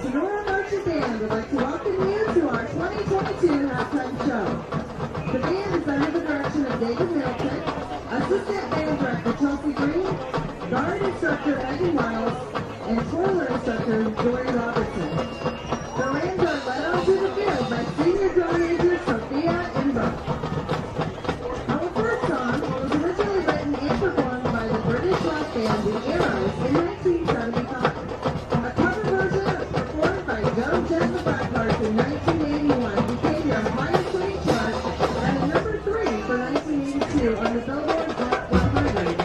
Tinora Marching Band would like to welcome you to our 2022 halftime show. The band is under the direction of David Middleton, assistant band director Chelsea Green, guard instructor Megan Miles, and twirler instructor Jory Robertson. The Rams are led onto the field by senior drum major Sophia and Brooke. Our first song was originally written and performed by the British rock band The Arrows in 1975. A cover version performed by Joe Jett the Blackhearts in 1981 became their highest rated chart and a number 3 for 1982 on the Billboard Hot 100.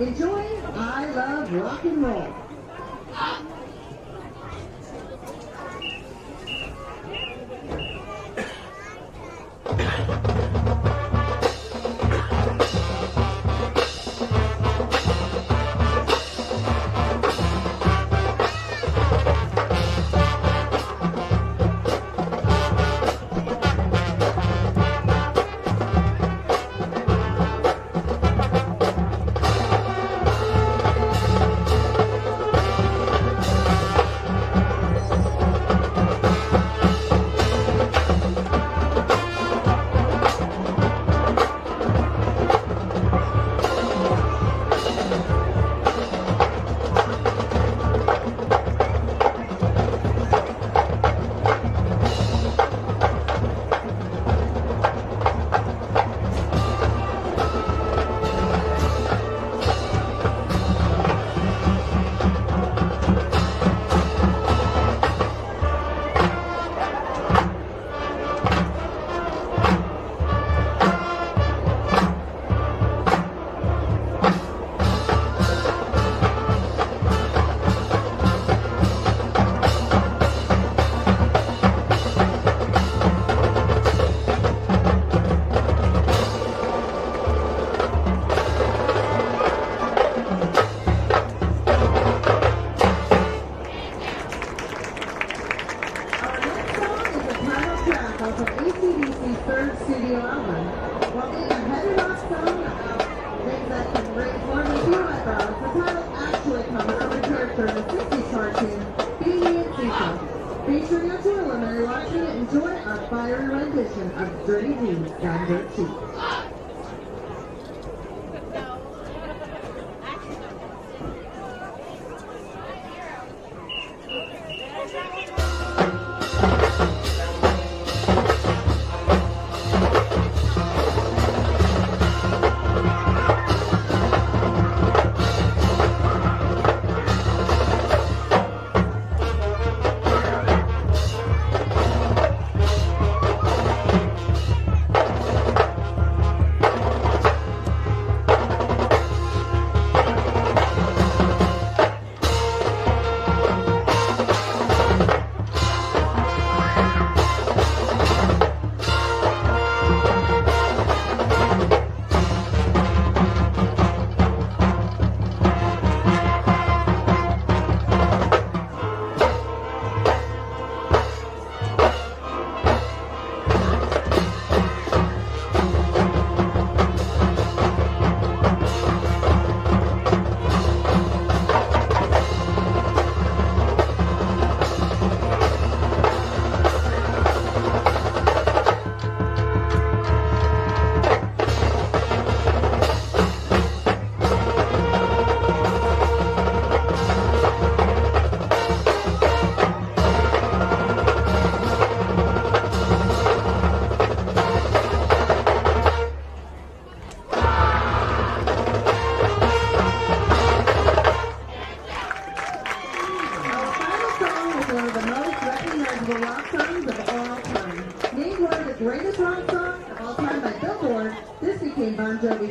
Enjoy I Love Rock and Roll.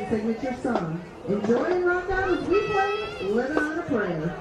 Signature song. Enjoy and rock out as we play Living on a Prayer.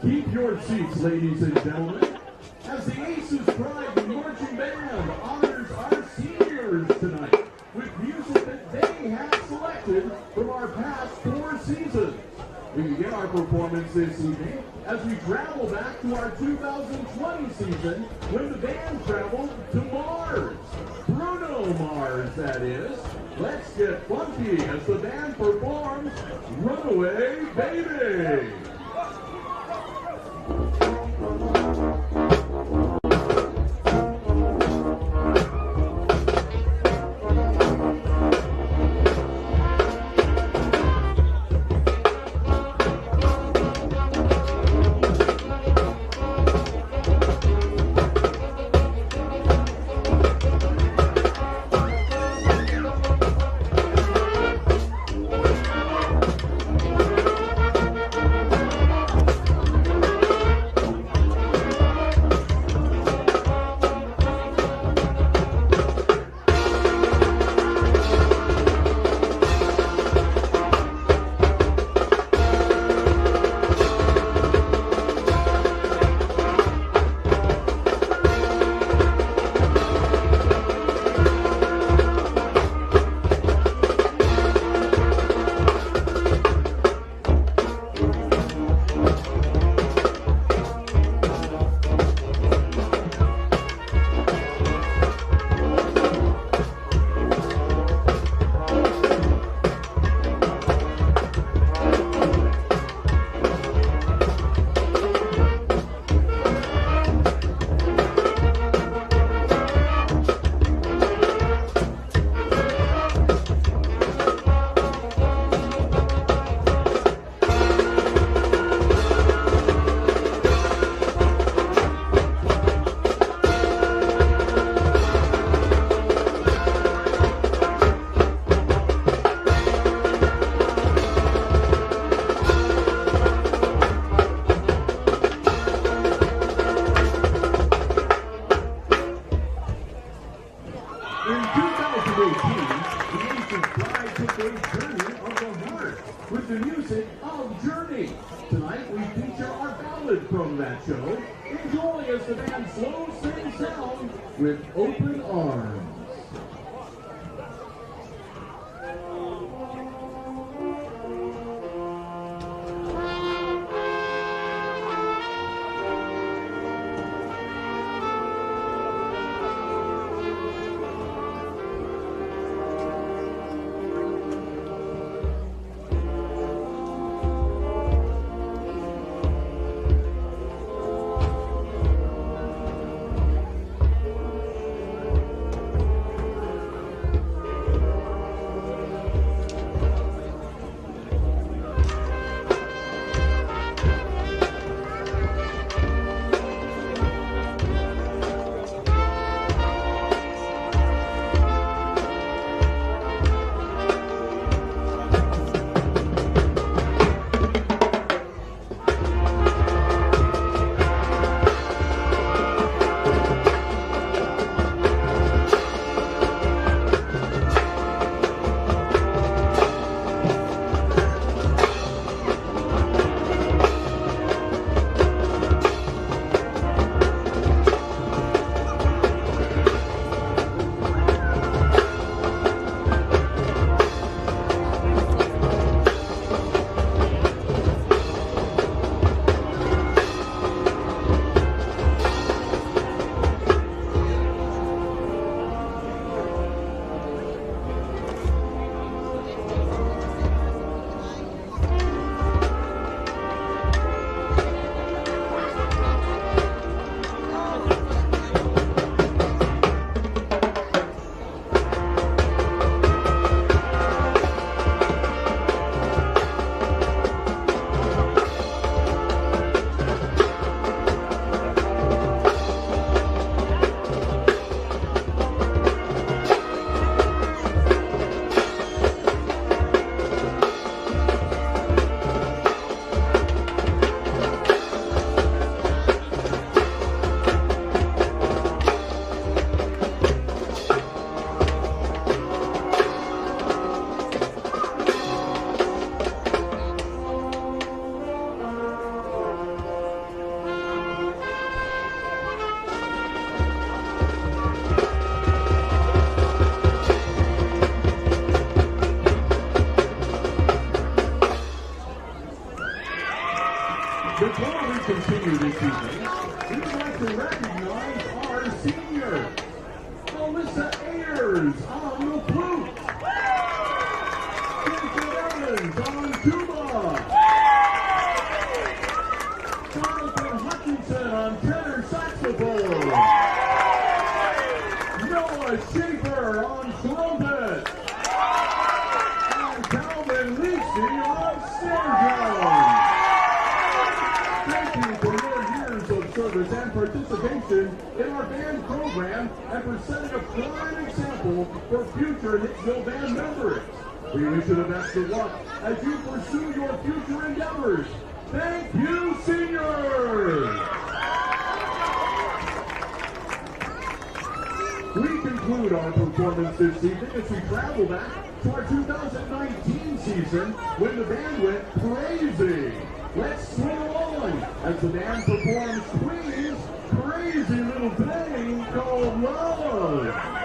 Keep your seats, ladies and gentlemen, as the Aces Pride Marching Band honors our seniors tonight with music that they have selected from our past 4 seasons. We begin our performance this evening as we travel back to our 2020 season when the band traveled to Mars. Bruno Mars, that is. Let's get funky as the band performs Runaway Baby. With open arms. we continue this evening, we would like to recognize our senior, Melissa Ayers on the flute, Jason Evans on tuba, Jonathan Hutchinson on tenor saxophone, Noah Schaefer on trumpet, and Calvin Lisi on snare drum. Thank you for your years of service and participation in our band program and for setting a prime example for future Hicksville band members. We wish you the best of luck as you pursue your future endeavors. Thank you, seniors! We conclude our performance this evening as we travel back to our 2019 season when the band went crazy. Let's swing along as the band performs Queen's Crazy Little Thing Called Love.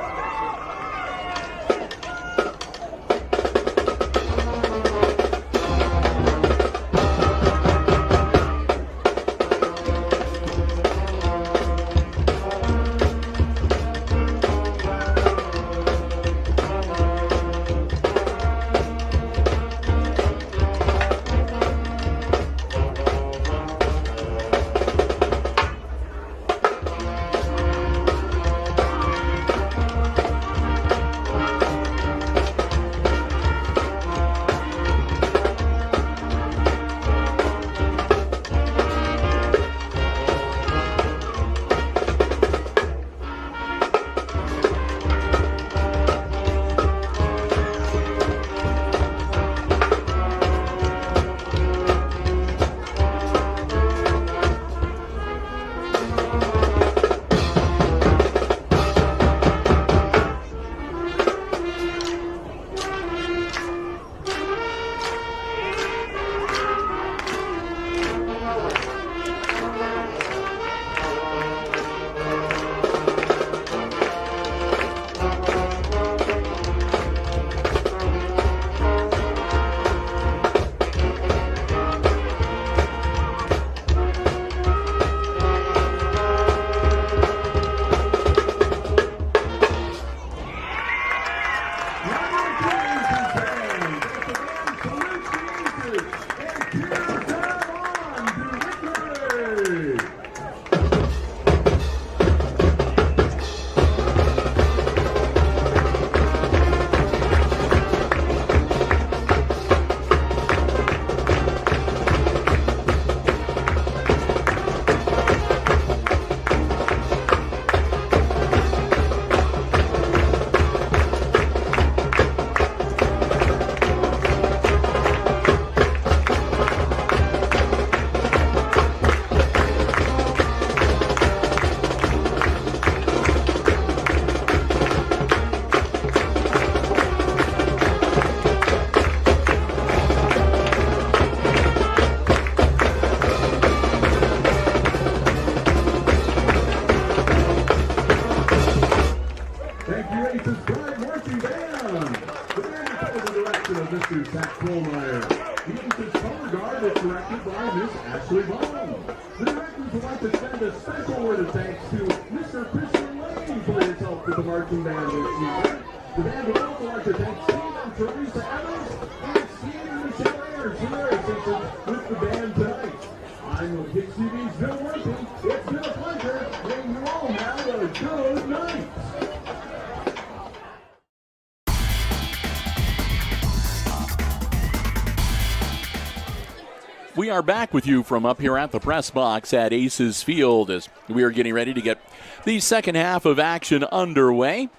We are back with you from up here at the press box at Aces Field as we are getting ready to get the second half of action underway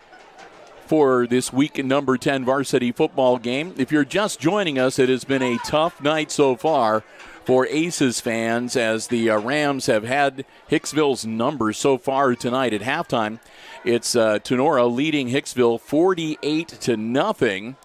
for this week number 10 varsity football game. If you're just joining us, it has been a tough night so far for Aces fans as the Rams have had Hicksville's numbers so far tonight. At halftime, it's Tinora leading Hicksville 48-0.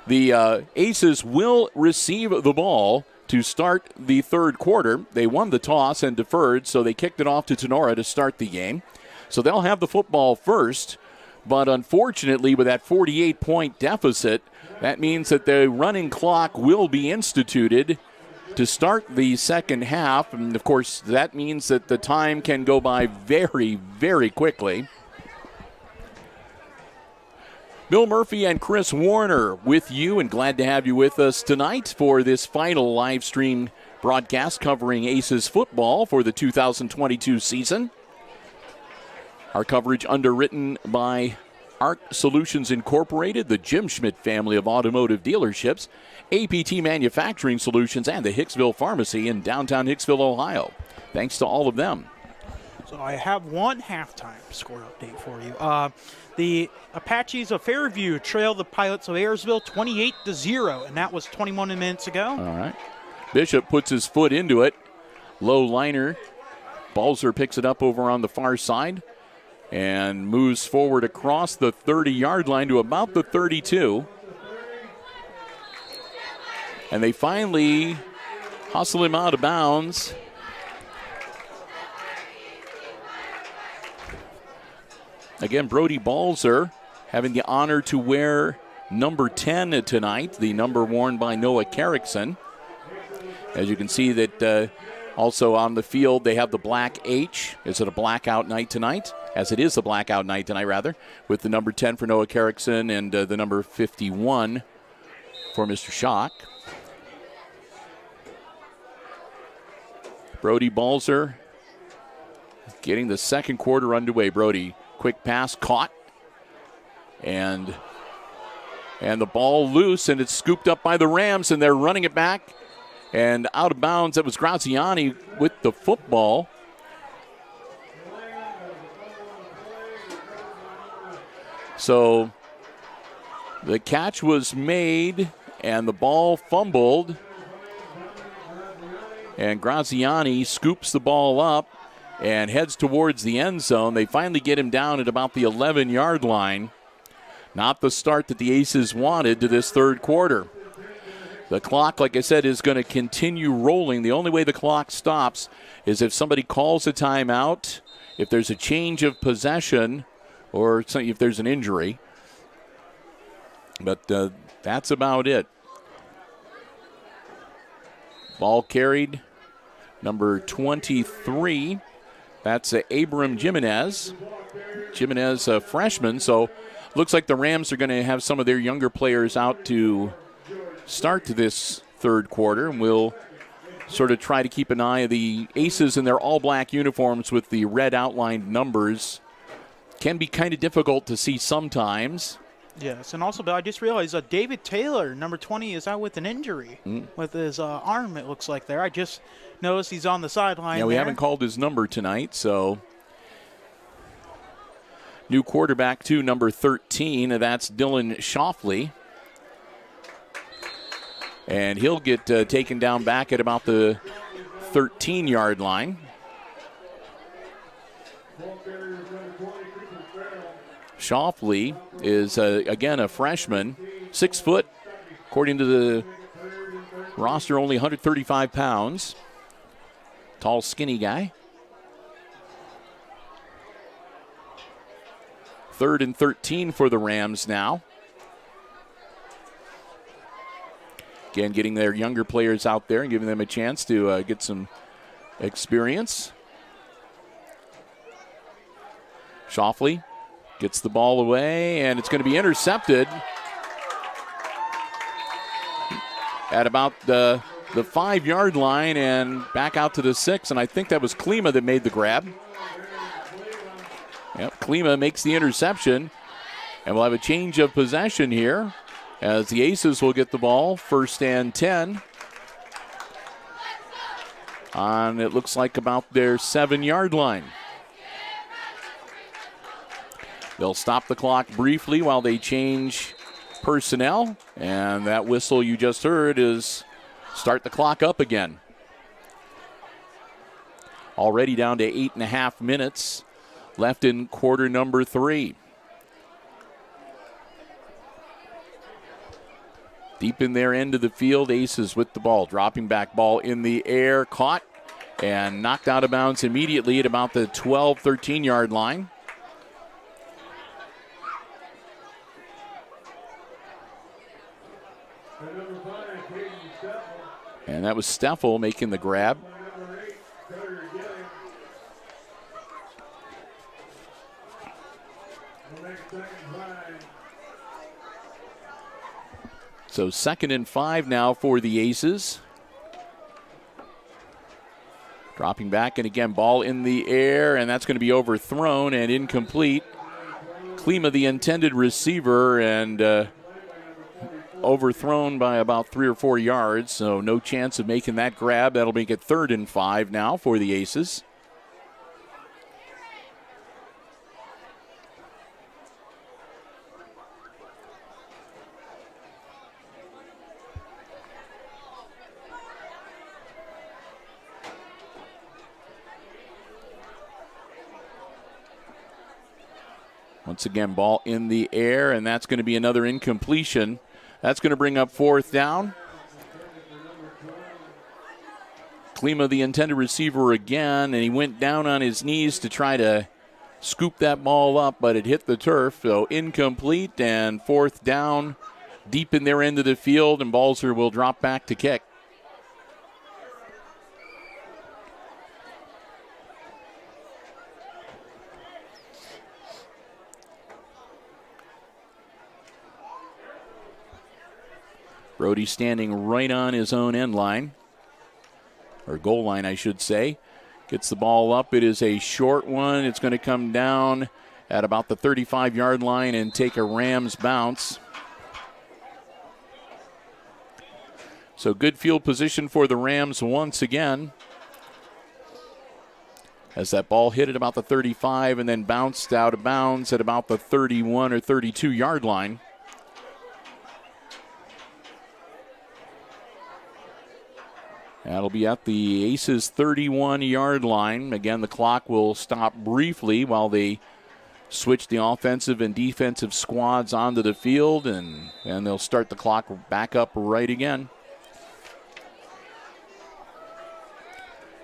The Aces will receive the ball to start the third quarter. They won the toss and deferred, so they kicked it off to Tinora to start the game. So they'll have the football first, but unfortunately with that 48-point deficit, that means that the running clock will be instituted to start the second half. And, of course, that means that the time can go by very, very quickly. Bill Murphy and Chris Warner with you, and glad to have you with us tonight for this final live stream broadcast covering Aces football for the 2022 season. Our coverage underwritten by ARC Solutions Incorporated, the Jim Schmidt family of automotive dealerships, APT Manufacturing Solutions, and the Hicksville Pharmacy in downtown Hicksville, Ohio. Thanks to all of them. So I have one halftime score update for you. The Apaches of Fairview trailed the Pilots of Ayersville 28-0, and that was 21 minutes ago. All right. Bishop puts his foot into it. Low liner. Balzer picks it up over on the far side and moves forward across the 30-yard line to about the 32. And they finally hustle him out of bounds. Again, Brody Balzer having the honor to wear number 10 tonight, the number worn by Noah Carrickson. As you can see that also on the field they have the black H. Is it a blackout night tonight? As it is a blackout night tonight, rather, with the number 10 for Noah Carrickson and the number 51 for Mr. Schock. Brody Balzer getting the second quarter underway. Brody, quick pass, caught, and the ball loose, and it's scooped up by the Rams, and they're running it back, and out of bounds. That was Graziani with the football. So the catch was made, and the ball fumbled, and Graziani scoops the ball up and heads towards the end zone. They finally get him down at about the 11-yard line. Not the start that the Aces wanted to this third quarter. The clock, like I said, is going to continue rolling. The only way the clock stops is if somebody calls a timeout, if there's a change of possession, or if there's an injury. But that's about it. Ball carried, number 23. That's Abram Jimenez. Jimenez, a freshman, so looks like the Rams are going to have some of their younger players out to start this third quarter, and we'll sort of try to keep an eye on the Aces in their all-black uniforms with the red outlined numbers. Can be kind of difficult to see sometimes. Yes, and also, Bill, I just realized David Taylor, number 20, is out with an injury with his arm, it looks like there. I just noticed he's on the sideline. Yeah, we haven't called his number tonight, so. New quarterback, too, number 13, and that's Dylan Shoffley. And he'll get taken down back at about the 13-yard line. Shoffley is, again, a freshman, 6 foot, according to the roster, only 135 pounds. Tall, skinny guy. 3rd and 13 for the Rams now. Again, getting their younger players out there and giving them a chance to get some experience. Shoffley gets the ball away, and it's going to be intercepted at about the 5-yard line and back out to the 6, and I think that was Klima that made the grab. Yep, Klima makes the interception, and we'll have a change of possession here as the Aces will get the ball, 1st and 10. On, it looks like, about their 7-yard line. They'll stop the clock briefly while they change personnel, and that whistle you just heard is start the clock up again. Already down to 8.5 minutes left in quarter number 3. Deep in their end of the field, Aces with the ball, dropping back, ball in the air, caught and knocked out of bounds immediately at about the 12, 13-yard line. And that was Steffel making the grab. So 2nd and 5 now for the Aces. Dropping back, and again, ball in the air, and that's going to be overthrown and incomplete. Klima, the intended receiver, and overthrown by about 3 or 4 yards, so no chance of making that grab. That'll make it 3rd and 5 now for the Aces. Once again, ball in the air, and that's going to be another incompletion. That's going to bring up 4th down. Klima, the intended receiver again, and he went down on his knees to try to scoop that ball up, but it hit the turf, so incomplete, and 4th down deep in their end of the field, and Balzer will drop back to kick. Brody standing right on his own end line, or goal line, I should say. Gets the ball up. It is a short one. It's going to come down at about the 35-yard line and take a Rams bounce. So good field position for the Rams once again, as that ball hit at about the 35 and then bounced out of bounds at about the 31 or 32-yard line. That'll be at the Aces 31-yard line. Again, the clock will stop briefly while they switch the offensive and defensive squads onto the field, and they'll start the clock back up right again.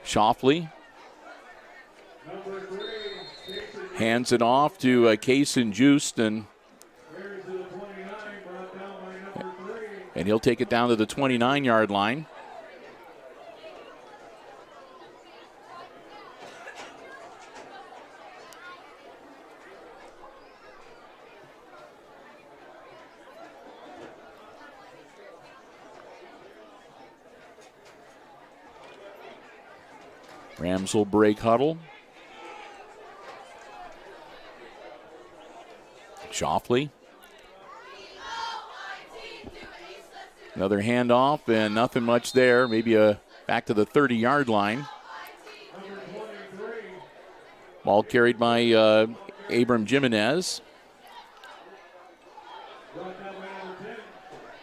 Shoffley hands it off to Case and Juiced, and he'll take it down to the 29-yard line. Rams will break huddle. Shoffley. Another handoff, and nothing much there. Maybe back to the 30-yard line. Ball carried by Abram Jimenez.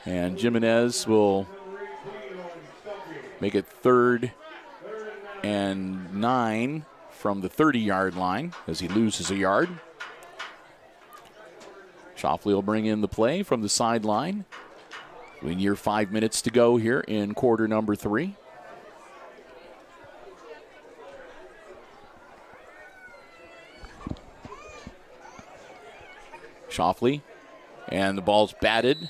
And Jimenez will make it 3rd and 9 from the 30-yard line as he loses a yard. Shoffley will bring in the play from the sideline. We near 5 minutes to go here in quarter number 3. Shoffley, and the ball's batted.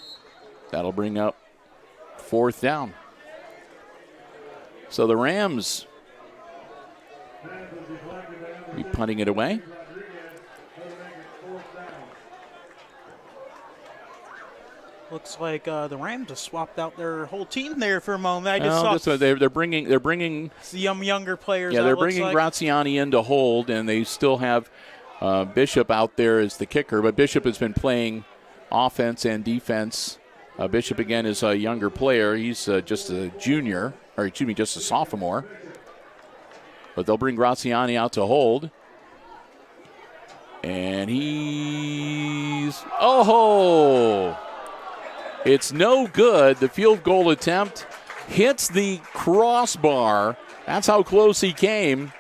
That'll bring up 4th down. So the Rams be punting it away. Looks like the Rams just swapped out their whole team there for a moment. I just saw they're bringing some younger players. Yeah, they're bringing Graziani in to hold, and they still have Bishop out there as the kicker. But Bishop has been playing offense and defense. Bishop again is a younger player. He's just a junior, or excuse me, just a sophomore. But they'll bring Graziani out to hold. And it's no good. The field goal attempt hits the crossbar. That's how close he came.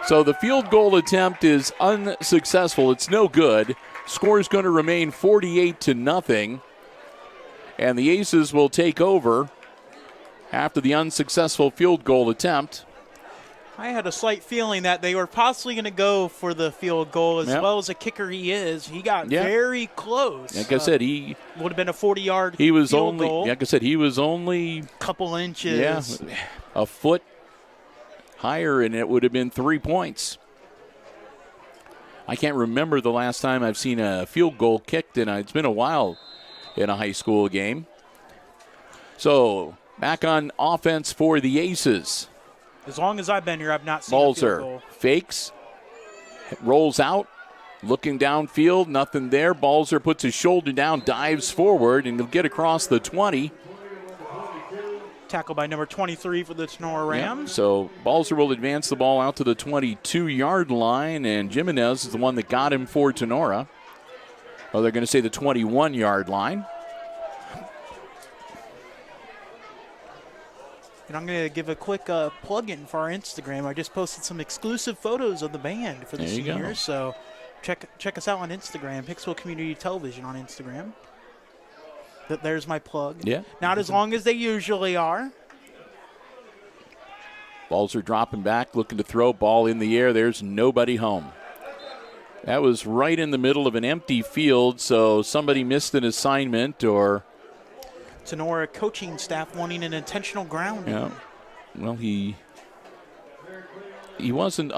So the field goal attempt is unsuccessful. It's no good. Score is going to remain 48-0. And the Aces will take over after the unsuccessful field goal attempt. I had a slight feeling that they were possibly going to go for the field goal. As well as a kicker he is, he got very close. Like I said, he would have been a 40-yard He was field only, goal. like I said, he was only a couple inches. Yeah, a foot higher, and it would have been 3 points. I can't remember the last time I've seen a field goal kicked, and it's been a while in a high school game. So back on offense for the Aces. As long as I've been here, I've not seen a field goal. Balzer fakes, rolls out, looking downfield, nothing there. Balzer puts his shoulder down, dives forward, and he'll get across the 20. Tackled by number 23 for the Tinora Rams. Yep. So Balzer will advance the ball out to the 22-yard line, and Jimenez is the one that got him for Tinora. Well, they're going to say the 21-yard line. And I'm going to give a quick plug-in for our Instagram. I just posted some exclusive photos of the band for the seniors. So check us out on Instagram, Hicksville Community Television on Instagram. There's my plug. Yeah. Not as long as they usually are. Balls are dropping back, looking to throw. Ball in the air. There's nobody home. That was right in the middle of an empty field, so somebody missed an assignment or... Tinora coaching staff wanting an intentional grounding. Yeah. Well, he wasn't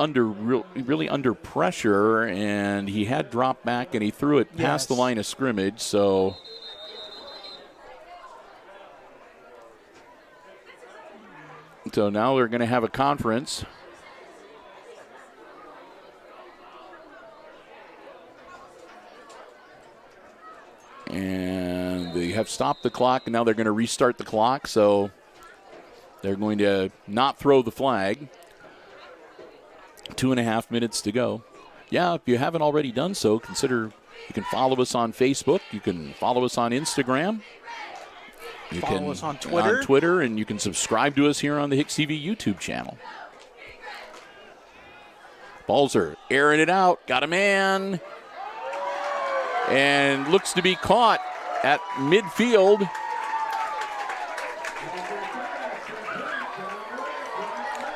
really under pressure, and he had dropped back, and he threw it past the line of scrimmage, so... So now they're going to have a conference. And they have stopped the clock, and now they're going to restart the clock. So they're going to not throw the flag. 2.5 minutes to go. Yeah, if you haven't already done so, consider you can follow us on Facebook. You can follow us on Instagram. You follow us on Twitter. On Twitter, and you can subscribe to us here on the HIX-TV YouTube channel. Balzer airing it out. Got a man. And looks to be caught at midfield.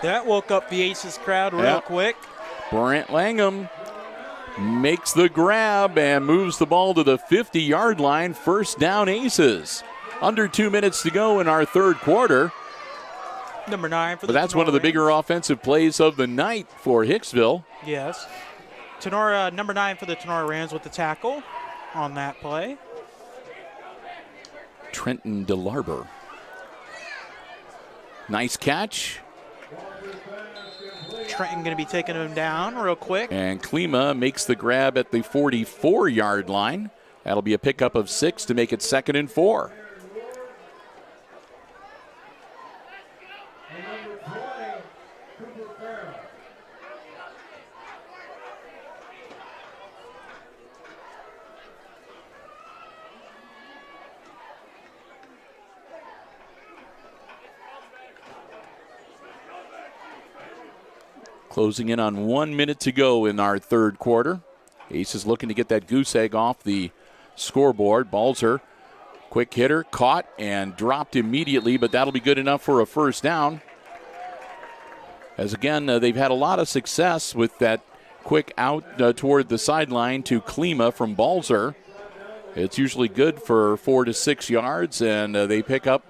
That woke up the Aces crowd real quick. Brent Langham makes the grab and moves the ball to the 50-yard line. First down, Aces. Under 2 minutes to go in our third quarter. Number 9 for the But that's one of the bigger offensive plays of the night for Hicksville. Yes. Tinora, number 9 for the Tinora Rams with the tackle on that play. Trenton DeLarber. Nice catch. Trenton going to be taking him down real quick. And Klima makes the grab at the 44-yard line. That'll be a pickup of 6 to make it 2nd and 4. Closing in on 1 minute to go in our third quarter. Aces looking to get that goose egg off the scoreboard. Balzer, quick hitter, caught and dropped immediately, but that'll be good enough for a first down. As again, they've had a lot of success with that quick out toward the sideline to Klima from Balzer. It's usually good for 4 to 6 yards, and they pick up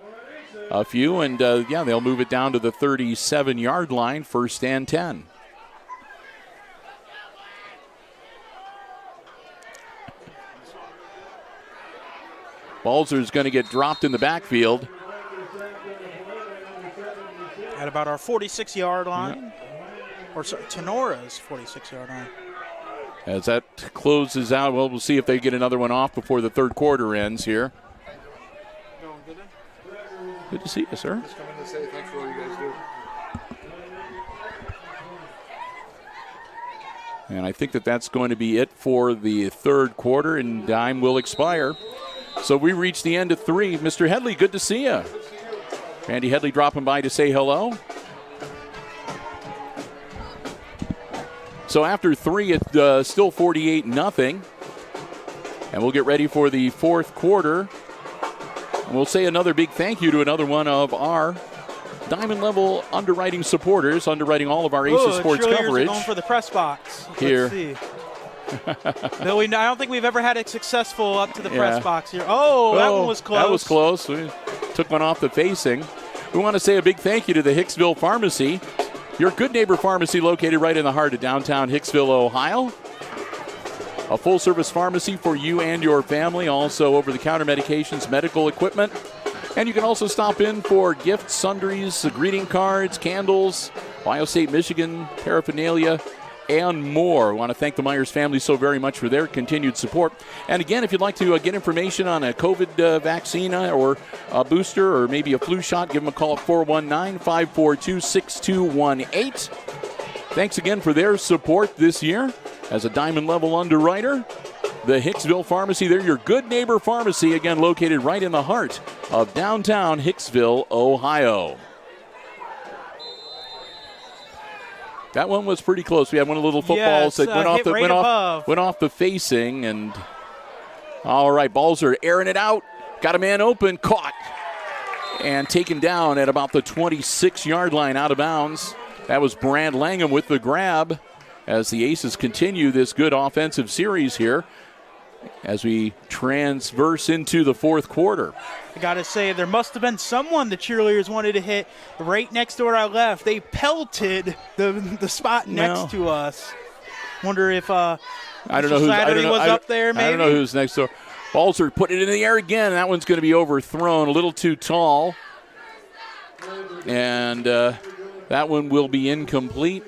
a few, and they'll move it down to the 37-yard line, 1st and 10. Balzer's going to get dropped in the backfield. At about our 46-yard line. Or sorry, Tinora's 46-yard line. As that closes out, well, we'll see if they get another one off before the third quarter ends here. Good to see you, sir. Just coming to say thanks for all you guys do. And I think that's going to be it for the third quarter, and time will expire. So we reached the end of 3. Mr. Headley, good to see you. Randy Headley dropping by to say hello. So after 3, it's still 48-0. And we'll get ready for the fourth quarter. And we'll say another big thank you to another one of our Diamond level underwriting supporters, underwriting all of our Aces sports coverage. Going for the press box. Here. Let's see. Bill, I don't think we've ever had it successful up to the press box here. Oh, that one was close. That was close. We took one off the facing. We want to say a big thank you to the Hicksville Pharmacy, your good neighbor pharmacy located right in the heart of downtown Hicksville, Ohio. A full-service pharmacy for you and your family. Also over-the-counter medications, medical equipment. And you can also stop in for gifts, sundries, greeting cards, candles, Ohio State, Michigan, paraphernalia, and more. We want to thank the Myers family so very much for their continued support. And again, if you'd like to get information on a COVID vaccine or a booster or maybe a flu shot, give them a call at 419-542-6218. Thanks again for their support this year as a Diamond level underwriter. The Hicksville Pharmacy, they're your good neighbor pharmacy, again located right in the heart of downtown Hicksville, Ohio. That one was pretty close. We had one of the little footballs that went off the facing, and all right, balls are airing it out. Got a man open, caught, and taken down at about the 26-yard line out of bounds. That was Brand Langham with the grab as the Aces continue this good offensive series here as we transverse into the fourth quarter. I got to say, there must have been someone the cheerleaders wanted to hit right next door to our left. They pelted the spot next to us. Wonder if I don't know who's up there, maybe? I don't know who's next door. Balls are putting it in the air again. That one's going to be overthrown, a little too tall. And that one will be incomplete.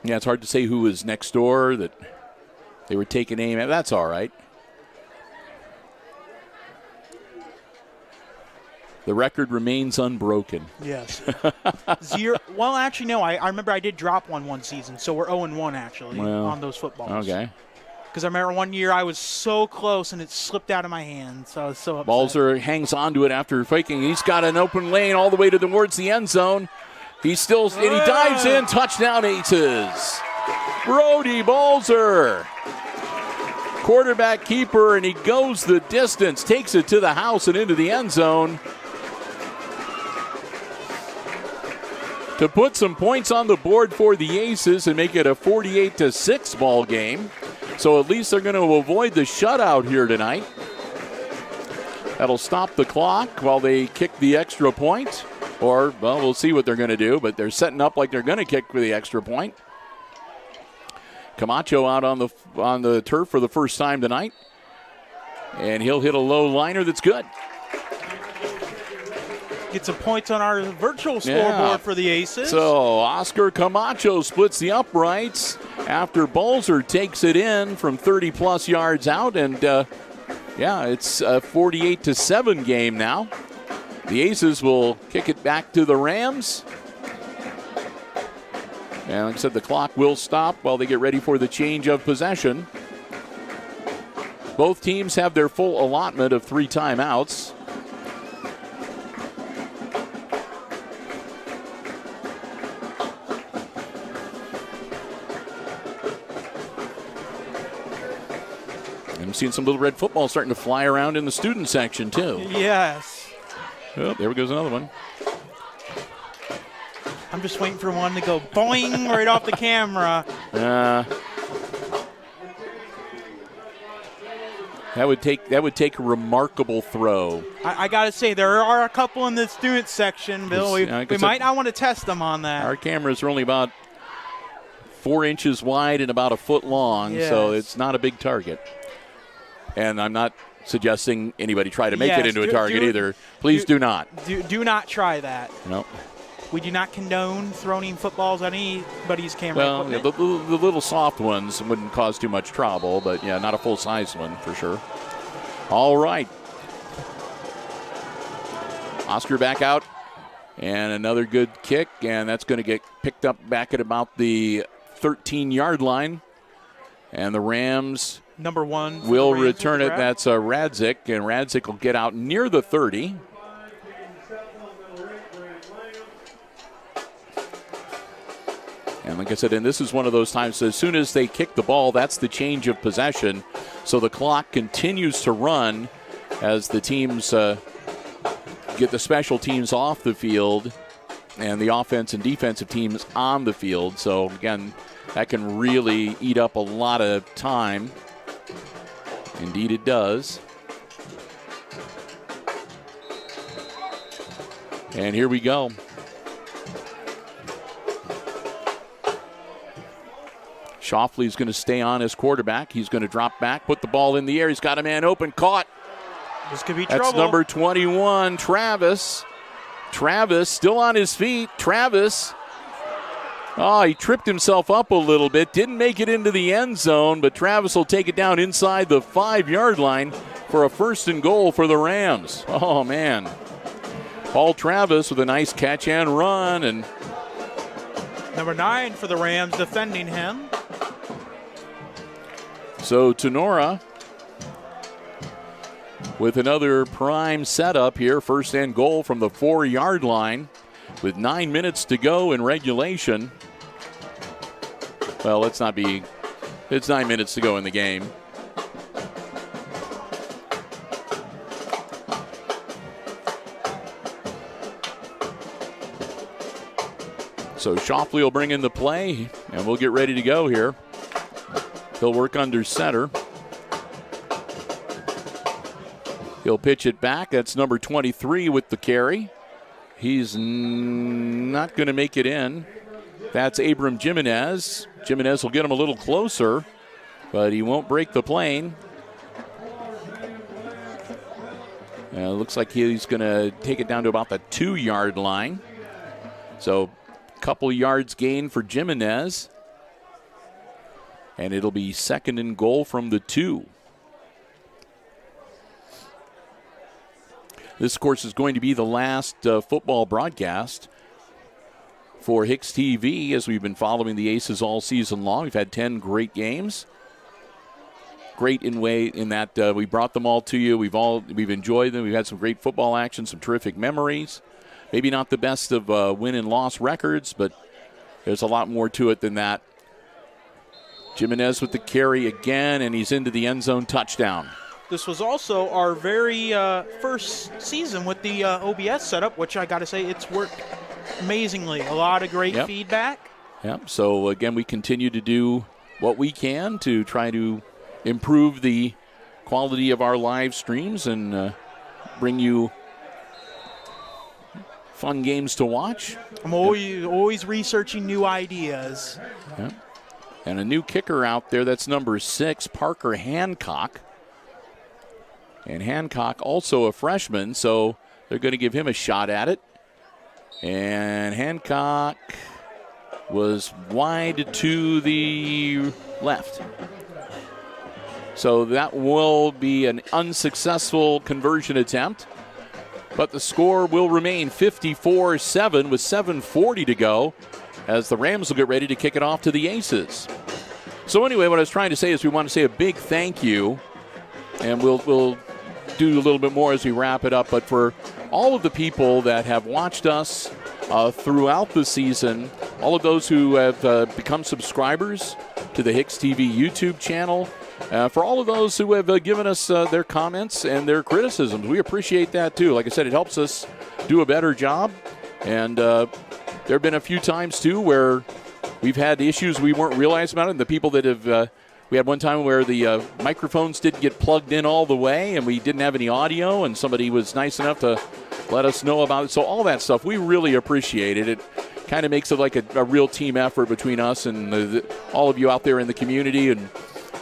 Yeah, it's hard to say who was next door that they were taking aim at. That's all right. The record remains unbroken. Yes. Zero. Well, actually, no. I remember I did drop one season, so we're 0-1 actually on those footballs. Okay. Because I remember one year I was so close and it slipped out of my hand, so I was so upset. Balzer hangs on to it after faking. He's got an open lane all the way towards the end zone. And he dives in. Touchdown, Aces. Brody Balzer, quarterback keeper, and he goes the distance, takes it to the house and into the end zone to put some points on the board for the Aces and make it a 48-6 ball game. So at least they're going to avoid the shutout here tonight. That'll stop the clock while they kick the extra point. Or, well, we'll see what they're going to do, but they're setting up like they're going to kick for the extra point. Camacho out on the turf for the first time tonight. And he'll hit a low liner that's good. Get some points on our virtual scoreboard for the Aces. So Oscar Camacho splits the uprights after Balzer takes it in from 30-plus yards out. And, it's a 48-7 game now. The Aces will kick it back to the Rams. And like I said, the clock will stop while they get ready for the change of possession. Both teams have their full allotment of 3 timeouts. And I'm seeing some little red football starting to fly around in the student section, too. Yes. Oh, there goes another one. I'm just waiting for one to go boing right off the camera. That would take a remarkable throw. I got to say, there are a couple in the student section, Bill. We might not want to test them on that. Our cameras are only about 4 inches wide and about a foot long, so it's not a big target. And I'm not suggesting anybody try to make it into a target either. Please do not. Do not try that. No. We do not condone throwing footballs on anybody's camera equipment. The little soft ones wouldn't cause too much trouble, but, not a full-size one for sure. All right. Oscar back out, and another good kick, and that's going to get picked up back at about the 13-yard line. And the Rams number 1 will return it. That's Radzik, and Radzik will get out near the 30. And And like I said, and this is one of those times, as soon as they kick the ball, that's the change of possession. So the clock continues to run as the teams get the special teams off the field and the offense and defensive teams on the field. So, again, that can really eat up a lot of time. Indeed it does. And here we go. Shoffley's going to stay on as quarterback. He's going to drop back, put the ball in the air. He's got a man open, caught. This could be trouble. That's number 21, Travis. Travis still on his feet. Travis. Oh, he tripped himself up a little bit. Didn't make it into the end zone, but Travis will take it down inside the 5-yard line for a 1st and goal for the Rams. Oh, man. Paul Travis with a nice catch and run. And number 9 for the Rams defending him. So Tinora with another prime setup here. 1st and goal from the 4-yard line with 9 minutes to go in regulation. Well, it's 9 minutes to go in the game. So Shoffley will bring in the play, and we'll get ready to go here. He'll work under center. He'll pitch it back. That's number 23 with the carry. He's not going to make it in. That's Abram Jimenez. Jimenez will get him a little closer, but he won't break the plane. Looks like he's going to take it down to about the 2-yard line. So a couple yards gain for Jimenez. And it'll be 2nd and goal from the 2. This, of course, is going to be the last football broadcast for HIX-TV as we've been following the Aces all season long. We've had 10 great games. Great in that we brought them all to you. We've enjoyed them. We've had some great football action, some terrific memories. Maybe not the best of win and loss records, but there's a lot more to it than that. Jimenez with the carry again, and he's into the end zone, touchdown. This was also our very first season with the OBS setup, which I got to say, it's worked amazingly. A lot of great feedback. Yep. So, again, we continue to do what we can to try to improve the quality of our live streams and bring you fun games to watch. I'm always researching new ideas. Yep. And a new kicker out there, that's number 6, Parker Hancock. And Hancock also a freshman, so they're going to give him a shot at it. And Hancock was wide to the left. So that will be an unsuccessful conversion attempt. But the score will remain 54-7 with 7:40 to go, as the Rams will get ready to kick it off to the Aces. So anyway, what I was trying to say is we want to say a big thank you, and we'll do a little bit more as we wrap it up, but for all of the people that have watched us throughout the season, all of those who have become subscribers to the HIX-TV YouTube channel, for all of those who have given us their comments and their criticisms, we appreciate that too. Like I said, it helps us do a better job, and there have been a few times too where we've had issues we weren't realizing about it, and the people that have we had one time where the microphones didn't get plugged in all the way and we didn't have any audio, and somebody was nice enough to let us know about it. So all that stuff, we really appreciate it. It kind of makes it like a real team effort between us and all of you out there in the community, and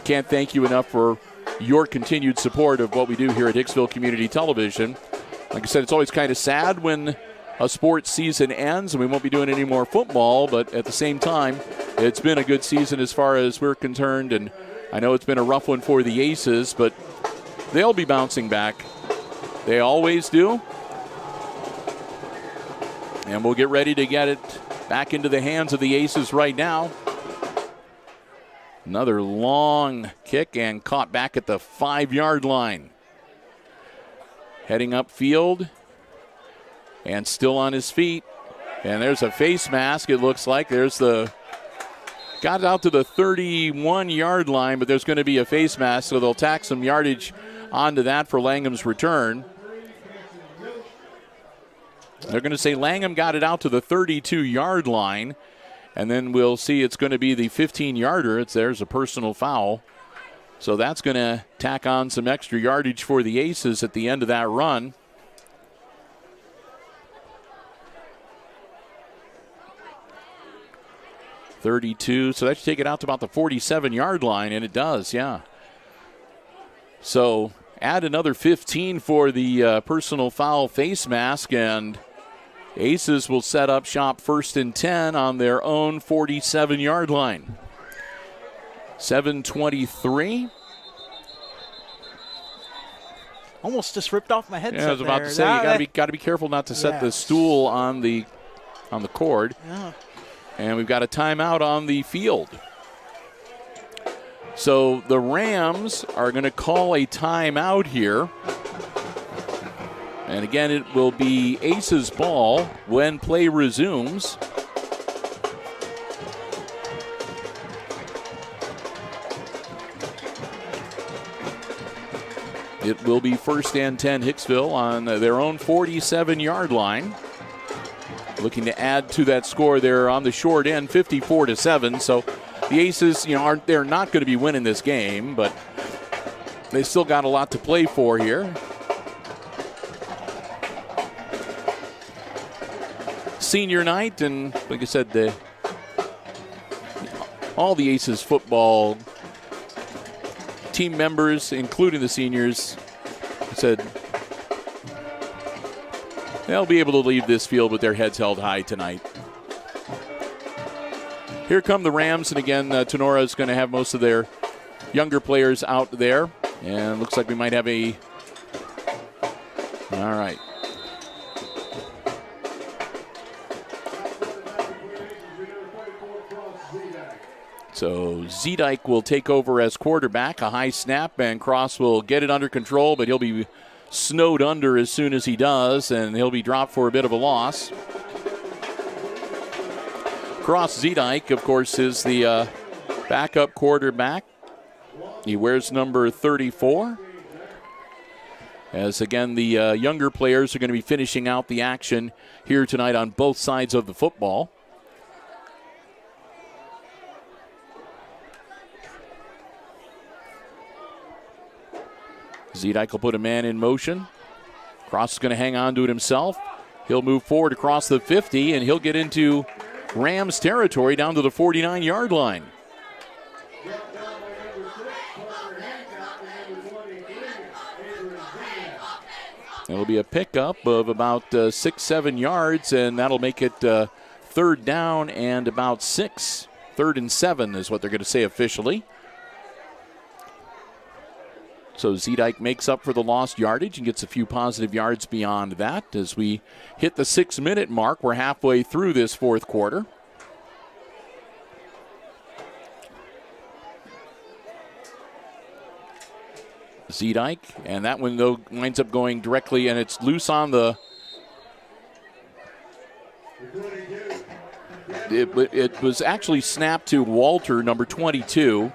can't thank you enough for your continued support of what we do here at Hicksville Community Television. Like I said, it's always kind of sad when a sports season ends and we won't be doing any more football, but at the same time, it's been a good season as far as we're concerned, and I know it's been a rough one for the Aces, but they'll be bouncing back. They always do. And we'll get ready to get it back into the hands of the Aces right now. Another long kick and caught back at the 5-yard line. Heading upfield and still on his feet. And there's a face mask, it looks like. There's the got it out to the 31-yard line, but there's going to be a face mask, so they'll tack some yardage onto that for Langham's return. They're going to say Langham got it out to the 32-yard line, and then we'll see it's going to be the 15-yarder. There's a personal foul. So that's going to tack on some extra yardage for the Aces at the end of that run. .32, so that should take it out to about the 47-yard line, and it does, yeah. So add another 15 for the personal foul face mask, and Aces will set up shop 1st and 10 on their own 47-yard line. 7:23. Almost just ripped off my headset. Yeah, I was about to say you got to be careful not to set the stool on the cord. Yeah. And we've got a timeout on the field. So the Rams are going to call a timeout here. And again, it will be Aces ball when play resumes. It will be 1st and 10 Hicksville on their own 47-yard line. Looking to add to that score there on the short end, 54-7. So the Aces, they're not going to be winning this game, but they still got a lot to play for here. Senior night, and like I said, all the Aces football team members, including the seniors, said they'll be able to leave this field with their heads held high tonight. Here come the Rams, and again, Tinora is going to have most of their younger players out there, and looks like we might have all right. So Zedike will take over as quarterback, a high snap, and Cross will get it under control, but he'll be snowed under as soon as he does, and he'll be dropped for a bit of a loss. Cross Zedike, of course, is the backup quarterback. He wears number 34. As, again, the younger players are going to be finishing out the action here tonight on both sides of the football. Zedike will put a man in motion. Cross is going to hang on to it himself. He'll move forward across the 50, and he'll get into Rams territory down to the 49-yard line. It'll be a pickup of about 6-7 yards, and that'll make it 3rd down and about 6. 3rd and 7 is what they're going to say officially. So Zedike makes up for the lost yardage and gets a few positive yards beyond that. As we hit the 6-minute mark, we're halfway through this 4th quarter. Zedike, and that one, though, winds up going directly, and it's loose on the... It was actually snapped to Walter, number 22.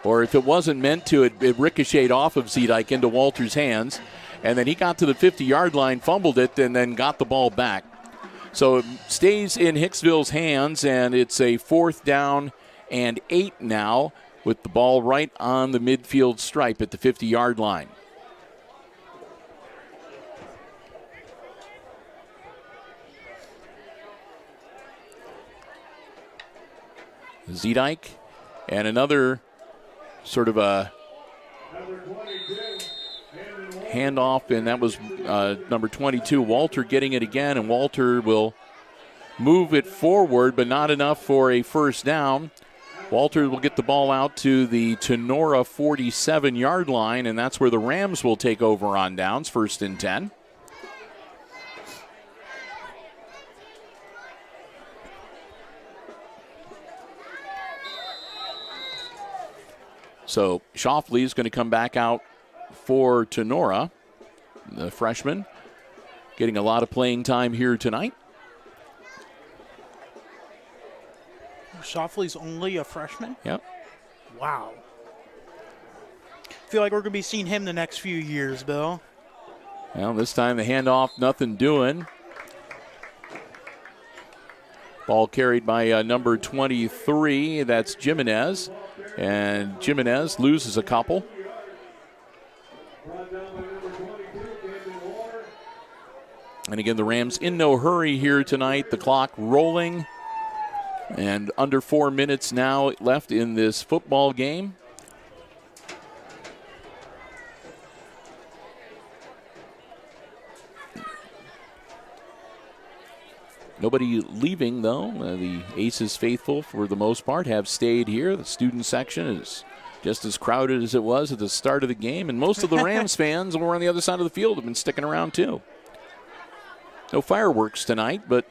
Or if it wasn't meant to, it ricocheted off of Zedike into Walter's hands. And then he got to the 50-yard line, fumbled it, and then got the ball back. So it stays in Hicksville's hands, and it's a 4th down and 8 now with the ball right on the midfield stripe at the 50-yard line. Zedike and another sort of a handoff, and that was number 22, Walter, getting it again, and Walter will move it forward, but not enough for a 1st down. Walter will get the ball out to the Tinora 47-yard line, and that's where the Rams will take over on downs, 1st and 10. So Shoffley is going to come back out for Tinora, the freshman, getting a lot of playing time here tonight. Shoffley's only a freshman? Yep. Wow. Feel like we're going to be seeing him the next few years, Bill. Well, this time the handoff, nothing doing. Ball carried by number 23. That's Jimenez. And Jimenez loses a couple. And again, the Rams in no hurry here tonight. The clock rolling. And under 4 minutes now left in this football game. Nobody leaving, though. The Aces faithful, for the most part, have stayed here. The student section is just as crowded as it was at the start of the game. And most of the Rams fans over on the other side of the field have been sticking around, too. No fireworks tonight, but...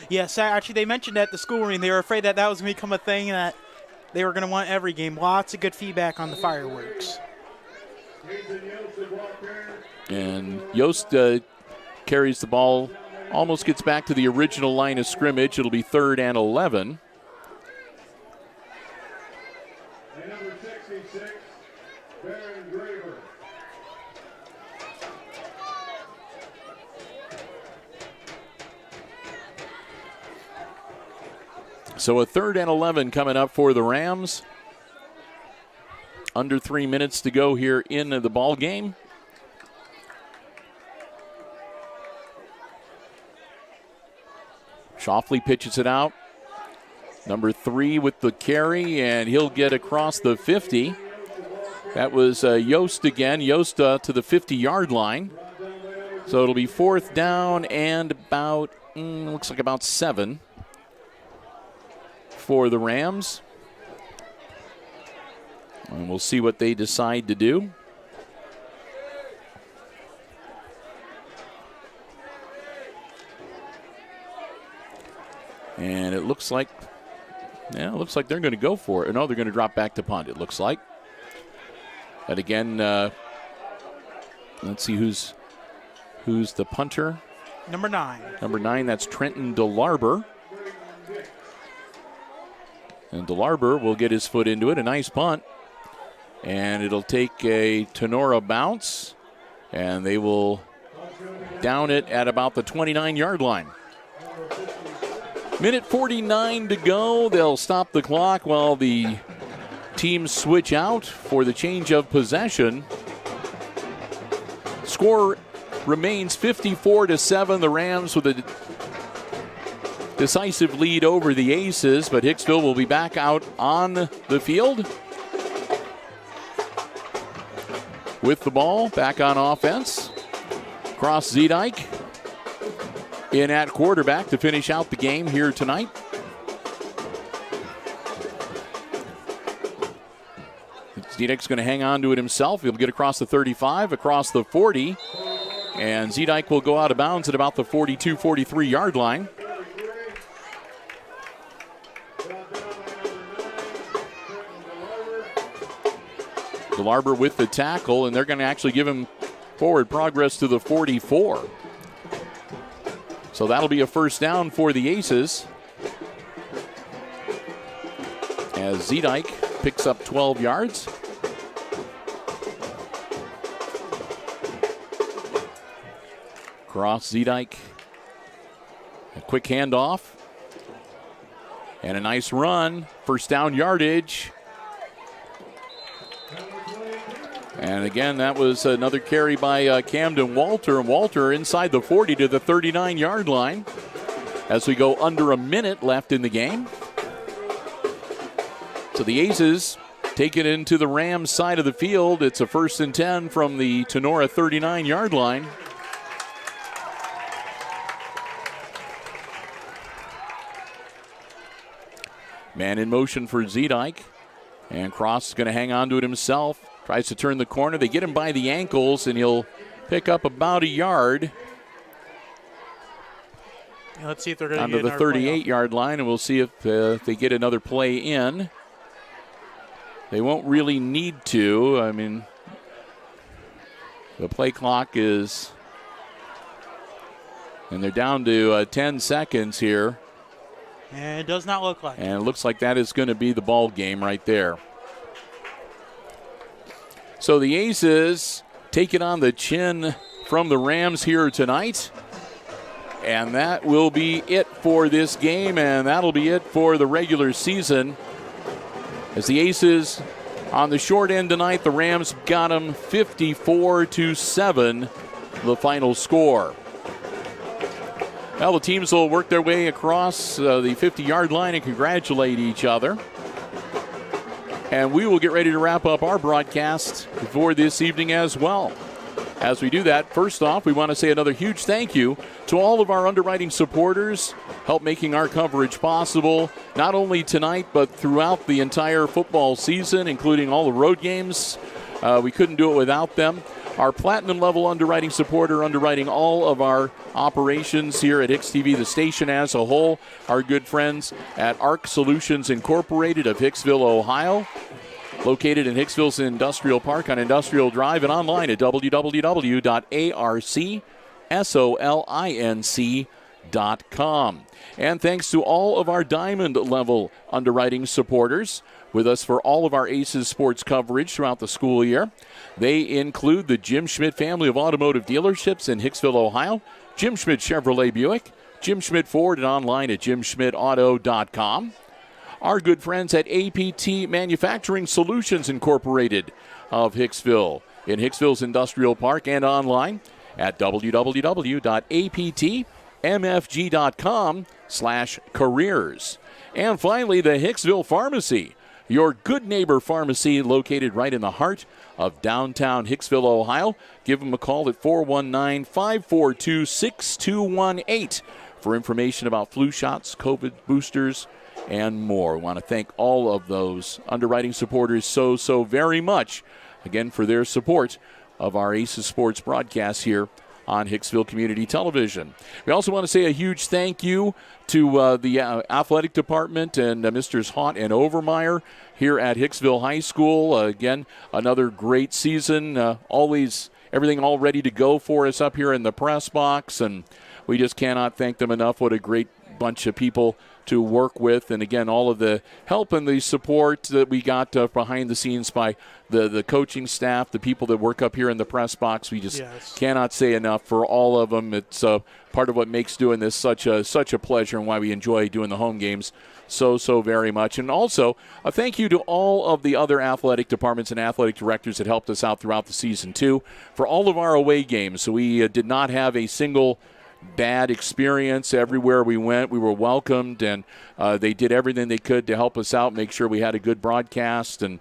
Yes, actually, they mentioned at the school ring they were afraid that was going to become a thing that they were going to want every game. Lots of good feedback on the fireworks. And Yost carries the ball, almost gets back to the original line of scrimmage. It'll be 3rd and 11. And number 66, Baron Graver. So a 3rd and 11 coming up for the Rams. Under 3 minutes to go here in the ball game. Shoffley pitches it out. Number 3 with the carry, and he'll get across the 50. That was Yost again. Yost to the 50-yard line. So it'll be 4th down and about, looks like about 7 for the Rams. And we'll see what they decide to do. And it looks like, they're going to go for it. No, they're going to drop back to punt, it looks like. But again, let's see who's the punter. Number 9. Number 9, that's Trenton DeLarber. And DeLarber will get his foot into it. A nice punt. And it'll take a Tinora bounce. And they will down it at about the 29-yard line. Minute 49 to go. They'll stop the clock while the teams switch out for the change of possession. Score remains 54-7. The Rams with a decisive lead over the Aces, but Hicksville will be back out on the field with the ball, back on offense. Cross Zedike in at quarterback to finish out the game here tonight. Zedike's going to hang on to it himself. He'll get across the 35, across the 40, and Zedike will go out of bounds at about the 42, 43-yard line. DeLarber with the tackle, and they're going to actually give him forward progress to the 44. So that'll be a 1st down for the Aces, as Zedike picks up 12 yards. Cross Zedike. A quick handoff. And a nice run. 1st down yardage. And again, that was another carry by Camden Walter. And Walter inside the 40 to the 39-yard line as we go under a minute left in the game. So the Aces take it into the Rams side of the field. It's a 1st and 10 from the Tinora 39-yard line. Man in motion for Zedike. And Cross is going to hang on to it himself. Tries to turn the corner. They get him by the ankles, and he'll pick up about a yard. Yeah, let's see if they're going to get the 38-yard line, and we'll see if they get another play in. They won't really need to. I mean, the play clock is, and they're down to 10 seconds here And it does not look like it. And it looks like that is going to be the ball game right there. So the Aces take it on the chin from the Rams here tonight. And that will be it for this game, and that'll be it for the regular season. As the Aces on the short end tonight, the Rams got them 54-7, the final score. Well, the teams will work their way across the 50-yard line and congratulate each other. And we will get ready to wrap up our broadcast for this evening as well. As we do that, first off, we want to say another huge thank you to all of our underwriting supporters, help making our coverage possible, not only tonight, but throughout the entire football season, including all the road games. We couldn't do it without them. Our platinum level underwriting supporter, underwriting all of our operations here at HIX-TV, the station as a whole, our good friends at ARC Solutions Incorporated of Hicksville, Ohio. Located in Hicksville's Industrial Park on Industrial Drive and online at www.arcsolinc.com. And thanks to all of our diamond level underwriting supporters with us for all of our Aces sports coverage throughout the school year. They include the Jim Schmidt family of automotive dealerships in Hicksville, Ohio, Jim Schmidt Chevrolet Buick, Jim Schmidt Ford, and online at jimschmidtauto.com. Our good friends at APT Manufacturing Solutions Incorporated of Hicksville in Hicksville's Industrial Park and online at www.aptmfg.com/careers. And finally, the Hicksville Pharmacy, your good neighbor pharmacy located right in the heart of downtown Hicksville, Ohio. Give them a call at 419-542-6218 for information about flu shots, COVID boosters, and more. We want to thank all of those underwriting supporters so very much, again, for their support of our Aces Sports broadcast here on Hicksville Community Television. We also want to say a huge thank you to the athletic department and Misters Haught and Overmeyer here at Hicksville High School. Again, another great season. Always everything all ready to go for us up here in the press box, and we just cannot thank them enough. What a great bunch of people to work with, and again, all of the help and the support that we got behind the scenes by the coaching staff, the people that work up here in the press box. We just cannot say enough for all of them. It's part of what makes doing this such a pleasure, and why we enjoy doing the home games so very much. And also a thank you to all of the other athletic departments and athletic directors that helped us out throughout the season too, for all of our away games. So we did not have a single bad experience. Everywhere we went, we were welcomed, and they did everything they could to help us out, make sure we had a good broadcast, and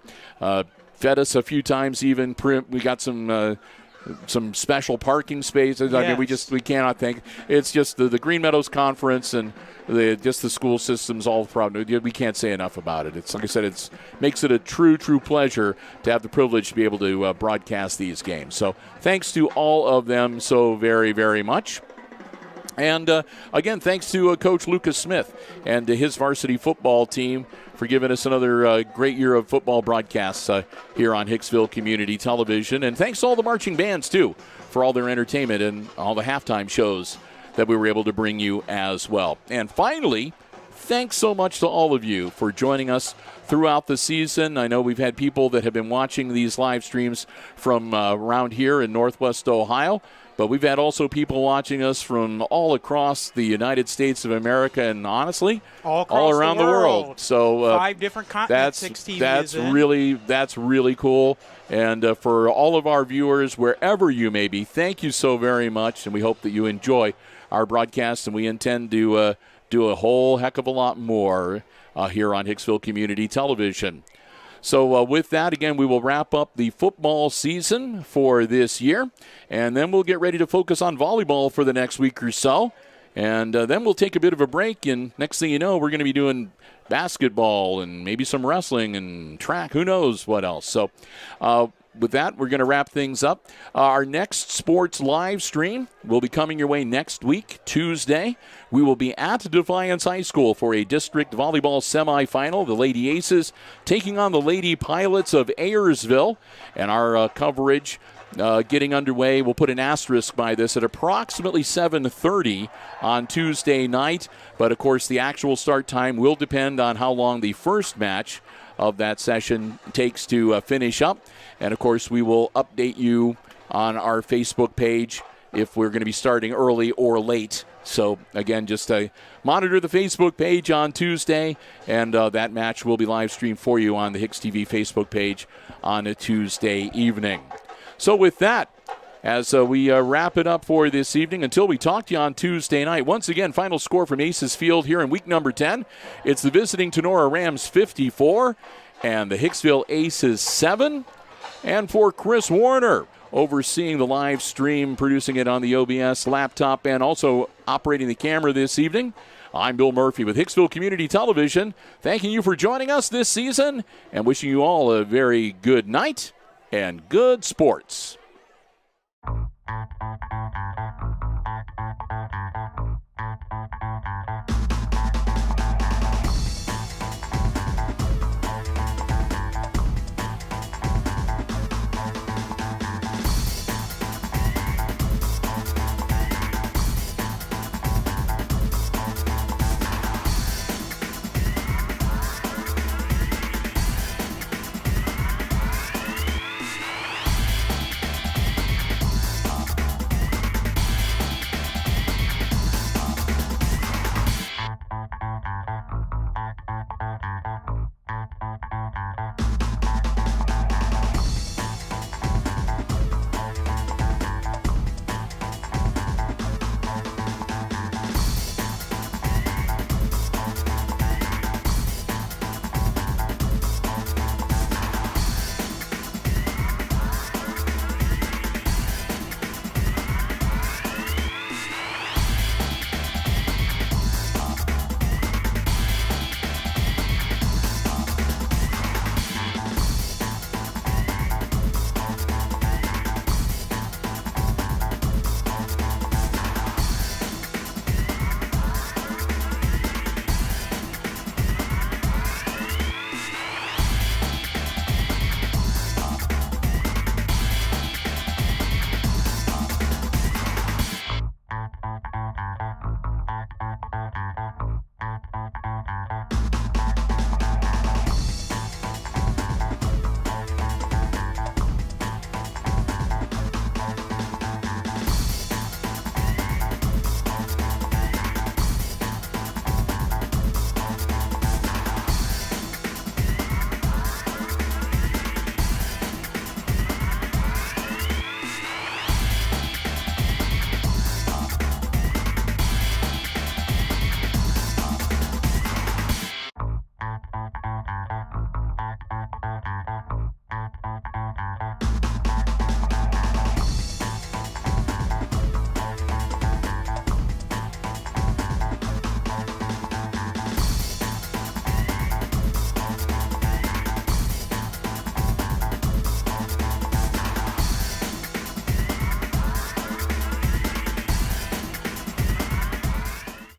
fed us a few times even. We got some special parking spaces. Yes. I mean, we cannot thank. It's just the Green Meadows Conference and the school systems all proud. We can't say enough about it. It's like I said, it makes it a true pleasure to have the privilege to be able to broadcast these games. So thanks to all of them so very much. And again, thanks to Coach Lucas Smith and his varsity football team for giving us another great year of football broadcasts here on Hicksville Community Television. And thanks to all the marching bands, too, for all their entertainment and all the halftime shows that we were able to bring you as well. And finally, thanks so much to all of you for joining us throughout the season. I know we've had people that have been watching these live streams from around here in Northwest Ohio. But we've had also people watching us from all across the United States of America, and honestly, all around the world. So 5 different continents. That's really cool. And for all of our viewers, wherever you may be, thank you so very much. And we hope that you enjoy our broadcast, and we intend to do a whole heck of a lot more here on Hicksville Community Television. So with that, again, we will wrap up the football season for this year, and then we'll get ready to focus on volleyball for the next week or so, and then we'll take a bit of a break, and next thing you know, we're going to be doing basketball and maybe some wrestling and track, who knows what else. So with that, we're going to wrap things up. Our next sports live stream will be coming your way next week, Tuesday. We will be at Defiance High School for a district volleyball semifinal. The Lady Aces taking on the Lady Pilots of Ayersville. And our coverage getting underway. We'll put an asterisk by this at approximately 7:30 on Tuesday night. But, of course, the actual start time will depend on how long the first match of that session takes to finish up. And, of course, we will update you on our Facebook page if we're going to be starting early or late. So, again, just monitor the Facebook page on Tuesday, and that match will be live streamed for you on the HIX-TV Facebook page on a Tuesday evening. So with that, as we wrap it up for this evening, until we talk to you on Tuesday night, once again, final score from Aces Field here in week number 10. It's the visiting Tinora Rams 54 and the Hicksville Aces 7. And for Chris Warner, overseeing the live stream, producing it on the OBS laptop, and also operating the camera this evening, I'm Bill Murphy with Hicksville Community Television, thanking you for joining us this season and wishing you all a very good night and good sports.